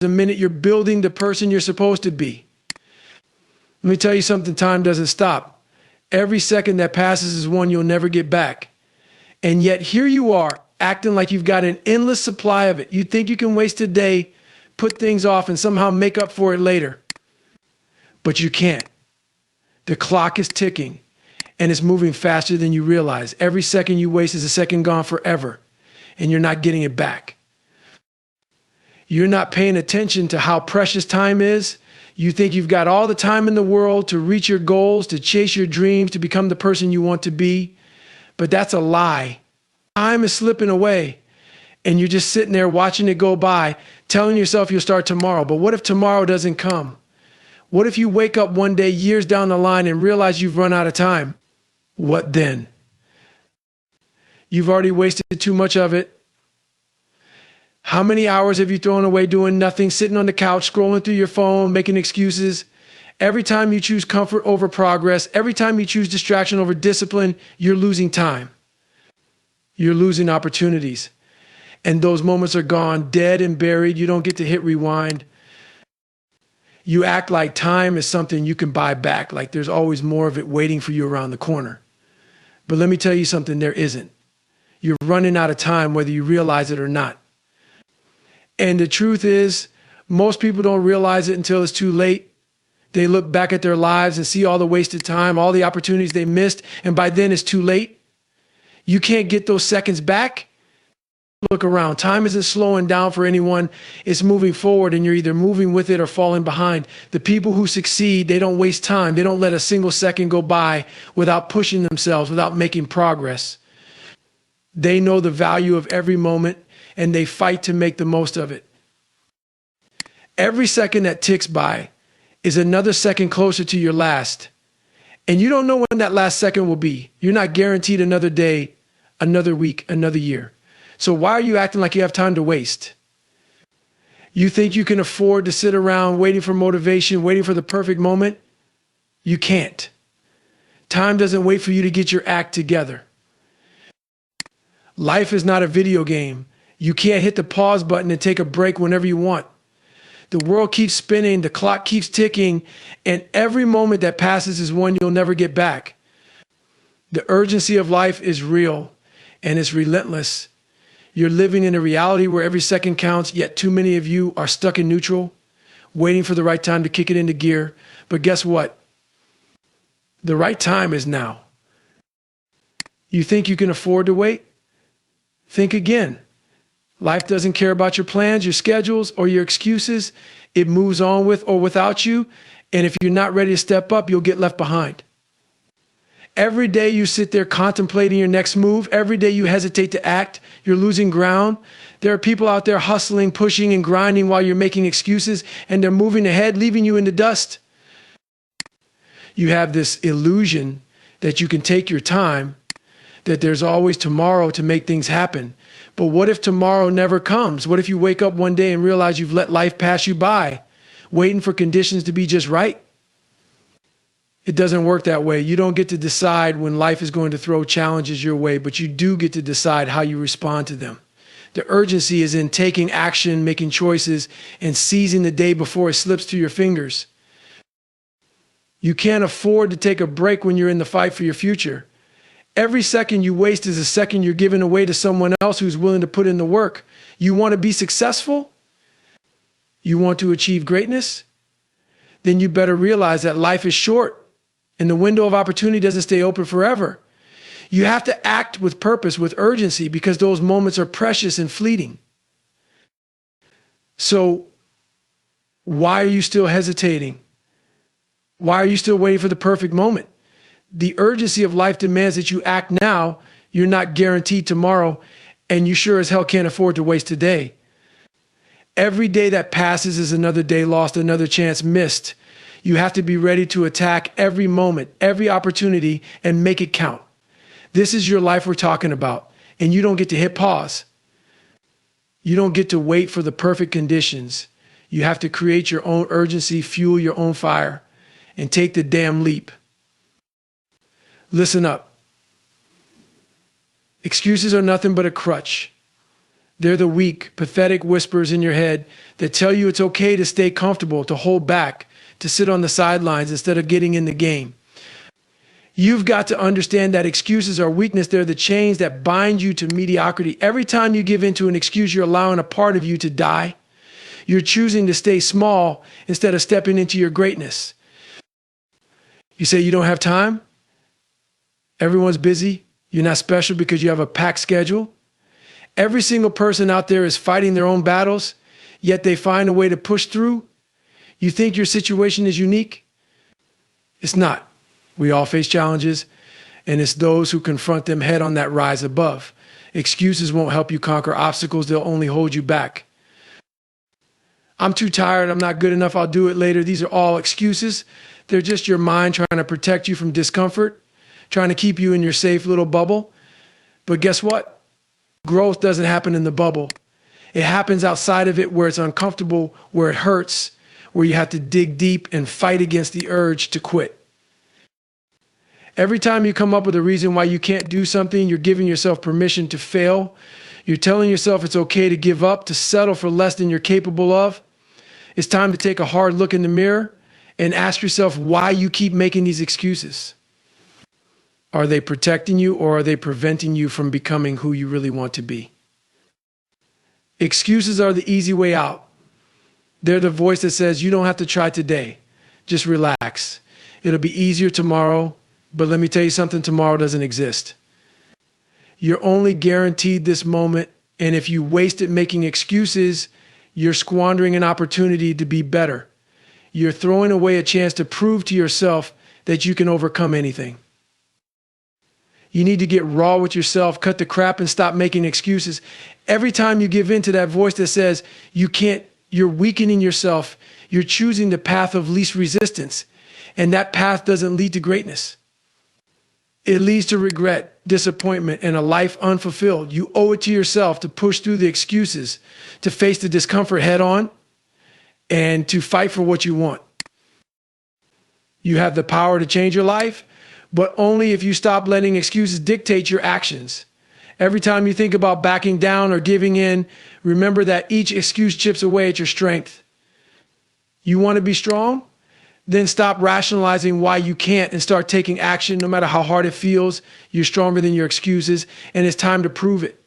the minute you're building the person you're supposed to be. Let me tell you something, time doesn't stop. Every second that passes is one you'll never get back. And yet here you are, acting like you've got an endless supply of it. You think you can waste a day, put things off, and somehow make up for it later. But you can't. The clock is ticking, and it's moving faster than you realize. Every second you waste is a second gone forever, and you're not getting it back. You're not paying attention to how precious time is. You think you've got all the time in the world to reach your goals, to chase your dreams, to become the person you want to be. But that's a lie. Time is slipping away, and you're just sitting there watching it go by, telling yourself you'll start tomorrow. But what if tomorrow doesn't come? What if you wake up one day years down the line and realize you've run out of time? What then? You've already wasted too much of it. How many hours have you thrown away doing nothing, sitting on the couch, scrolling through your phone, making excuses? Every time you choose comfort over progress, every time you choose distraction over discipline, you're losing time. You're losing opportunities. And those moments are gone, dead and buried. You don't get to hit rewind. You act like time is something you can buy back, like there's always more of it waiting for you around the corner. But let me tell you something, there isn't. You're running out of time whether you realize it or not. And the truth is, most people don't realize it until it's too late. They look back at their lives and see all the wasted time, all the opportunities they missed, and by then it's too late. You can't get those seconds back. Look around. Time isn't slowing down for anyone. It's moving forward, and you're either moving with it or falling behind. The people who succeed, they don't waste time. They don't let a single second go by without pushing themselves, without making progress. They know the value of every moment, and they fight to make the most of it. Every second that ticks by is another second closer to your last. And you don't know when that last second will be. You're not guaranteed another day, another week, another year. So why are you acting like you have time to waste? You think you can afford to sit around waiting for motivation, waiting for the perfect moment? You can't. Time doesn't wait for you to get your act together. Life is not a video game. You can't hit the pause button and take a break whenever you want. The world keeps spinning, the clock keeps ticking, and every moment that passes is one you'll never get back. The urgency of life is real, and it's relentless. You're living in a reality where every second counts, yet too many of you are stuck in neutral, waiting for the right time to kick it into gear. But guess what? The right time is now. You think you can afford to wait? Think again. Life doesn't care about your plans, your schedules, or your excuses. It moves on with or without you. And if you're not ready to step up, you'll get left behind. Every day you sit there contemplating your next move, every day you hesitate to act, you're losing ground. There are people out there hustling, pushing, and grinding while you're making excuses, and they're moving ahead, leaving you in the dust. You have this illusion that you can take your time, that there's always tomorrow to make things happen. But what if tomorrow never comes? What if you wake up one day and realize you've let life pass you by, waiting for conditions to be just right? It doesn't work that way. You don't get to decide when life is going to throw challenges your way, but you do get to decide how you respond to them. The urgency is in taking action, making choices, and seizing the day before it slips through your fingers. You can't afford to take a break when you're in the fight for your future. Every second you waste is a second you're giving away to someone else who's willing to put in the work. You want to be successful? You want to achieve greatness? Then you better realize that life is short and the window of opportunity doesn't stay open forever. You have to act with purpose, with urgency, because those moments are precious and fleeting. So why are you still hesitating? Why are you still waiting for the perfect moment? The urgency of life demands that you act now. You're not guaranteed tomorrow, and you sure as hell can't afford to waste today. Every day that passes is another day lost, another chance missed. You have to be ready to attack every moment, every opportunity, and make it count. This is your life we're talking about, and you don't get to hit pause. You don't get to wait for the perfect conditions. You have to create your own urgency, fuel your own fire, and take the damn leap. Listen up. Excuses are nothing but a crutch. They're the weak, pathetic whispers in your head that tell you it's okay to stay comfortable, to hold back, to sit on the sidelines instead of getting in the game. You've got to understand that excuses are weakness. They're the chains that bind you to mediocrity. Every time you give in to an excuse, you're allowing a part of you to die. You're choosing to stay small instead of stepping into your greatness. You say you don't have time? Everyone's busy. You're not special because you have a packed schedule. Every single person out there is fighting their own battles, yet they find a way to push through. You think your situation is unique? It's not. We all face challenges, and it's those who confront them head on that rise above. Excuses won't help you conquer obstacles. They'll only hold you back. I'm too tired. I'm not good enough. I'll do it later. These are all excuses. They're just your mind trying to protect you from discomfort, trying to keep you in your safe little bubble. But guess what? Growth doesn't happen in the bubble. It happens outside of it, where it's uncomfortable, where it hurts, where you have to dig deep and fight against the urge to quit. Every time you come up with a reason why you can't do something, you're giving yourself permission to fail. You're telling yourself it's okay to give up, to settle for less than you're capable of. It's time to take a hard look in the mirror and ask yourself why you keep making these excuses. Are they protecting you, or are they preventing you from becoming who you really want to be? Excuses are the easy way out. They're the voice that says you don't have to try today. Just relax. It'll be easier tomorrow. But let me tell you something, tomorrow doesn't exist. You're only guaranteed this moment, and if you waste it making excuses, you're squandering an opportunity to be better. You're throwing away a chance to prove to yourself that you can overcome anything. You need to get raw with yourself, cut the crap, and stop making excuses. Every time you give in to that voice that says you can't, you're weakening yourself. You're choosing the path of least resistance, and that path doesn't lead to greatness. It leads to regret, disappointment, and a life unfulfilled. You owe it to yourself to push through the excuses, to face the discomfort head on, and to fight for what you want. You have the power to change your life, but only if you stop letting excuses dictate your actions. Every time you think about backing down or giving in, remember that each excuse chips away at your strength. You want to be strong? Then stop rationalizing why you can't and start taking action. No matter how hard it feels, you're stronger than your excuses, and it's time to prove it.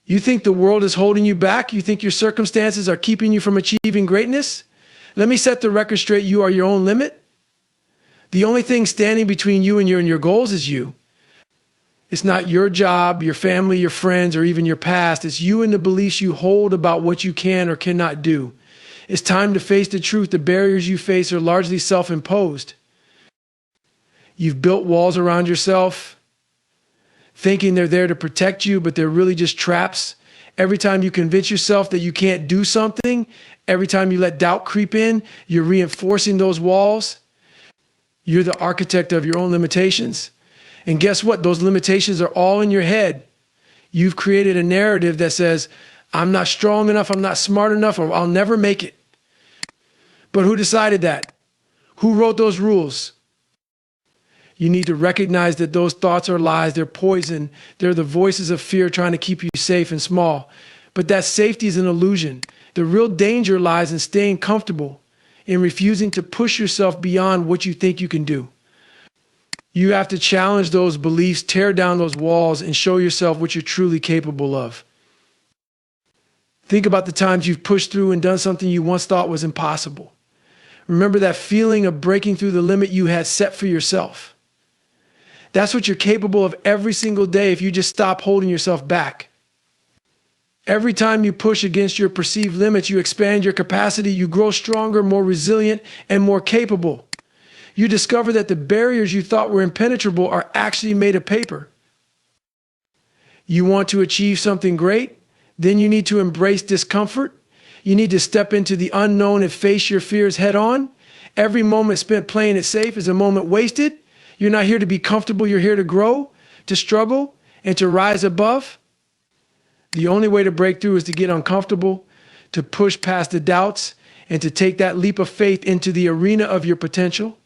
You think the world is holding you back? You think your circumstances are keeping you from achieving greatness? Let me set the record straight. You are your own limit. The only thing standing between you and your goals is you. It's not your job, your family, your friends, or even your past. It's you and the beliefs you hold about what you can or cannot do. It's time to face the truth. The barriers you face are largely self-imposed. You've built walls around yourself, thinking they're there to protect you, but they're really just traps. Every time you convince yourself that you can't do something, every time you let doubt creep in, you're reinforcing those walls. You're the architect of your own limitations. And guess what? Those limitations are all in your head. You've created a narrative that says, I'm not strong enough, I'm not smart enough, or I'll never make it. But who decided that? Who wrote those rules? You need to recognize that those thoughts are lies, they're poison, they're the voices of fear trying to keep you safe and small. But that safety is an illusion. The real danger lies in staying comfortable, in refusing to push yourself beyond what you think you can do. You have to challenge those beliefs, tear down those walls, and show yourself what you're truly capable of. Think about the times you've pushed through and done something you once thought was impossible. Remember that feeling of breaking through the limit you had set for yourself. That's what you're capable of every single day if you just stop holding yourself back. Every time you push against your perceived limits, you expand your capacity, you grow stronger, more resilient, and more capable. You discover that the barriers you thought were impenetrable are actually made of paper. You want to achieve something great? Then you need to embrace discomfort. You need to step into the unknown and face your fears head on. Every moment spent playing it safe is a moment wasted. You're not here to be comfortable. You're here to grow, to struggle, and to rise above. The only way to break through is to get uncomfortable, to push past the doubts, and to take that leap of faith into the arena of your potential.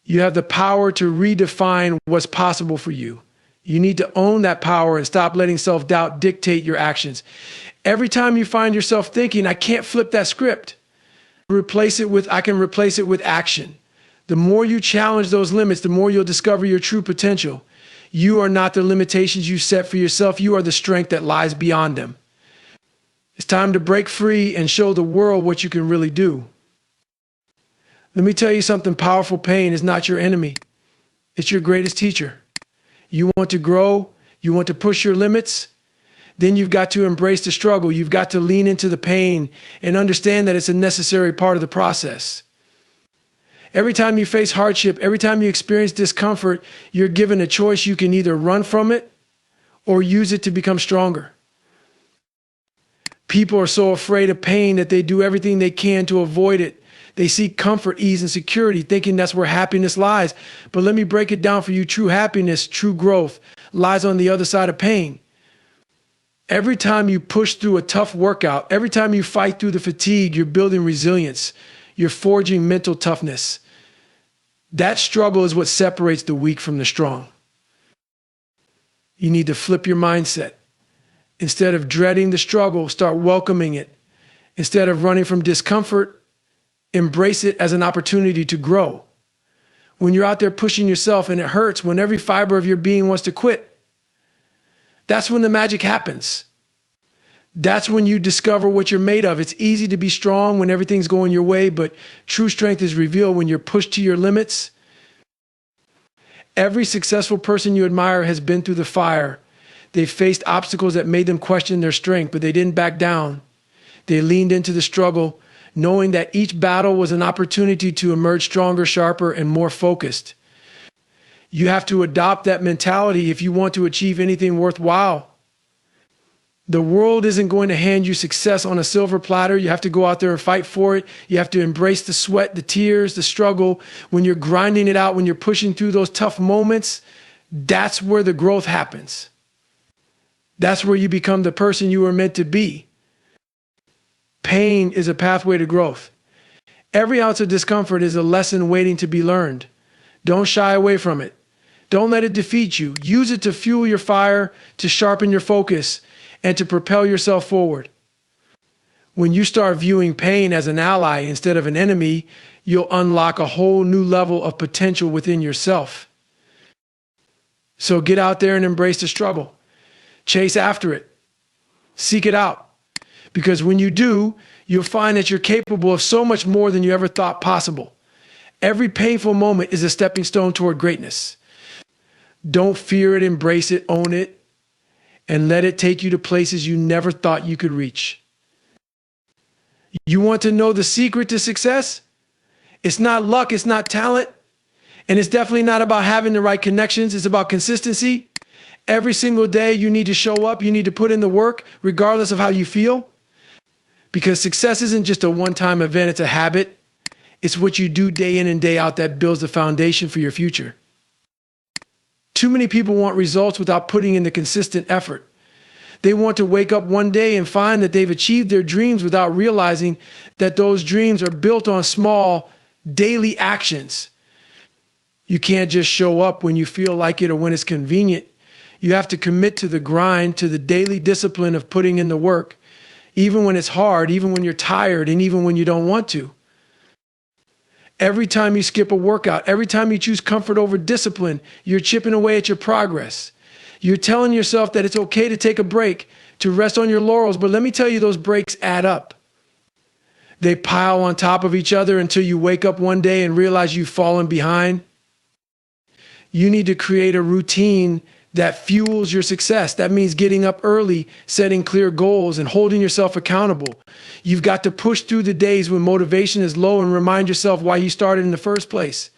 You have the power to redefine what's possible for you. You need to own that power and stop letting self-doubt dictate your actions. Every time you find yourself thinking, I can't flip that script, I can replace it with action. The more you challenge those limits, the more you'll discover your true potential. You are not the limitations you set for yourself. You are the strength that lies beyond them. It's time to break free and show the world what you can really do. Let me tell you something powerful. Pain is not your enemy. It's your greatest teacher. You want to grow, you want to push your limits, then you've got to embrace the struggle. You've got to lean into the pain and understand that it's a necessary part of the process. Every time you face hardship, every time you experience discomfort, you're given a choice. You can either run from it or use it to become stronger. People are so afraid of pain that they do everything they can to avoid it. They seek comfort, ease, and security, thinking that's where happiness lies. But let me break it down for you. True happiness, true growth lies on the other side of pain. Every time you push through a tough workout, every time you fight through the fatigue, you're building resilience. You're forging mental toughness. That struggle is what separates the weak from the strong. You need to flip your mindset. Instead of dreading the struggle, start welcoming it. Instead of running from discomfort, embrace it as an opportunity to grow. When you're out there pushing yourself and it hurts, when every fiber of your being wants to quit, that's when the magic happens. That's when you discover what you're made of. It's easy to be strong when everything's going your way, but true strength is revealed when you're pushed to your limits. Every successful person you admire has been through the fire. They faced obstacles that made them question their strength, but they didn't back down. They leaned into the struggle, knowing that each battle was an opportunity to emerge stronger, sharper, and more focused. You have to adopt that mentality if you want to achieve anything worthwhile. The world isn't going to hand you success on a silver platter. You have to go out there and fight for it. You have to embrace the sweat, the tears, the struggle. When you're grinding it out, when you're pushing through those tough moments, that's where the growth happens. That's where you become the person you were meant to be. Pain is a pathway to growth. Every ounce of discomfort is a lesson waiting to be learned. Don't shy away from it. Don't let it defeat you. Use it to fuel your fire, to sharpen your focus, and to propel yourself forward. When you start viewing pain as an ally instead of an enemy, you'll unlock a whole new level of potential within yourself. So get out there and embrace the struggle. Chase after it. Seek it out. Because when you do, you'll find that you're capable of so much more than you ever thought possible. Every painful moment is a stepping stone toward greatness. Don't fear it, embrace it, own it, and let it take you to places you never thought you could reach. You want to know the secret to success? It's not luck, it's not talent, and it's definitely not about having the right connections. It's about consistency. Every single day you need to show up, you need to put in the work, regardless of how you feel. Because success isn't just a one-time event, it's a habit. It's what you do day in and day out that builds the foundation for your future. Too many people want results without putting in the consistent effort. They want to wake up one day and find that they've achieved their dreams without realizing that those dreams are built on small, daily actions. You can't just show up when you feel like it or when it's convenient. You have to commit to the grind, to the daily discipline of putting in the work, even when it's hard, even when you're tired, and even when you don't want to. Every time you skip a workout, every time you choose comfort over discipline, you're chipping away at your progress. You're telling yourself that it's okay to take a break, to rest on your laurels, but let me tell you, those breaks add up. They pile on top of each other until you wake up one day and realize you've fallen behind. You need to create a routine that fuels your success. That means getting up early, setting clear goals, and holding yourself accountable. You've got to push through the days when motivation is low and remind yourself why you started in the first place.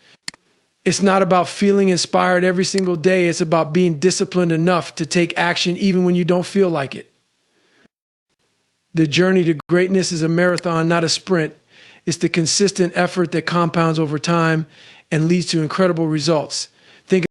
It's not about feeling inspired every single day. It's about being disciplined enough to take action even when you don't feel like it. The journey to greatness is a marathon, not a sprint. It's the consistent effort that compounds over time and leads to incredible results.